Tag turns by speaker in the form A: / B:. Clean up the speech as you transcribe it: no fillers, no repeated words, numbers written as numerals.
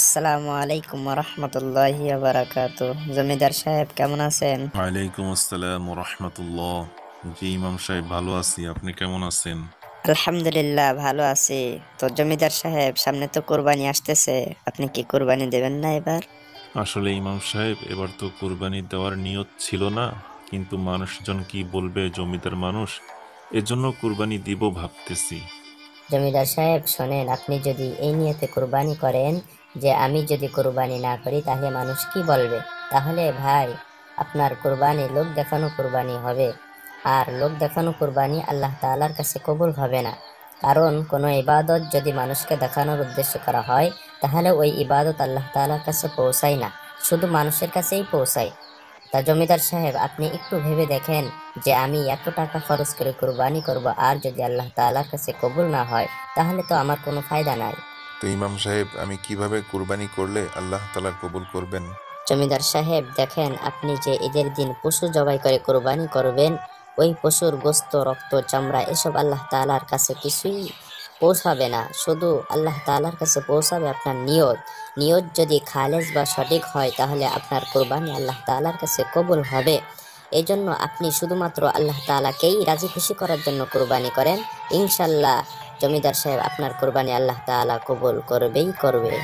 A: আসসালামু আলাইকুম রহমতুল্লাহি বারাকাতু। জমিদার সাহেব কেমন আছেন?
B: ওয়ালাইকুম আসসালাম রহমতুল্লাহ। জি ইমাম সাহেব, ভালো আছি। আপনি কেমন আছেন?
A: আলহামদুলিল্লাহ ভালো আছি। তো জমিদার সাহেব, সামনে তো কোরবানি আসতেছে, আপনি কি কোরবানি দেবেন না এবার?
B: আসলে ইমাম সাহেব, এবার তো কুরবানি দেওয়ার নিয়ত ছিল না, কিন্তু মানুষজন কি বলবে, জমিদার মানুষ, এজন্য কুরবানি দিব ভাবতেছি।
A: জমিদার সাহেব শোনেন, আপনি যদি এই নিয়তে কোরবানি করেন যে আমি যদি কোরবানি না করি তাহলে মানুষ কি বলবে, তাহলে ভাই আপনার কোরবানি লোক দেখানো কোরবানি হবে। আর লোক দেখানো কোরবানি আল্লাহ তাআলার কাছে কবুল হবে না। কারণ কোনো ইবাদত যদি মানুষকে দেখানোর উদ্দেশ্যে করা হয় তাহলে ওই ইবাদত আল্লাহ তাআলার কাছে পৌঁছায় না, শুধু মানুষের কাছেই পৌঁছায়। তা জমিদার সাহেব, আপনি একটু ভেবে দেখেন যে আমি এত টাকা খরচ করে কোরবানি করব, আর যদি আল্লাহ তাআলার কাছে কবুল না হয় তাহলে তো আমার কোনো ফায়দা নাই।
C: তো ইমাম সাহেব, আমি কিভাবে কুরবানি করলে আল্লাহ তাআলা কবুল করবেন?
A: জমিদার সাহেব দেখেন, আপনি যে ঈদের দিন পশু জবাই করে কোরবানি করবেন, ওই পশুর গোস্ত, রক্ত, চামড়া এসব আল্লাহ তাআলার কাছে কিছুই পৌঁছাবে না। শুধু আল্লাহ তাআলার কাছে পৌঁছাবে আপনার নিয়ত। নিয়ত যদি খালেস বা সঠিক হয় তাহলে আপনার কোরবানি আল্লাহ তাআলার কাছে কবুল হবে। এই জন্য আপনি শুধুমাত্র আল্লাহ তাআলাকেই রাজি খুশি করার জন্য কোরবানি করেন। ইনশাল্লাহ জমিদার সাহেব, আপনার কোরবানি আল্লাহ তাআলা কবুল করবেই করবে।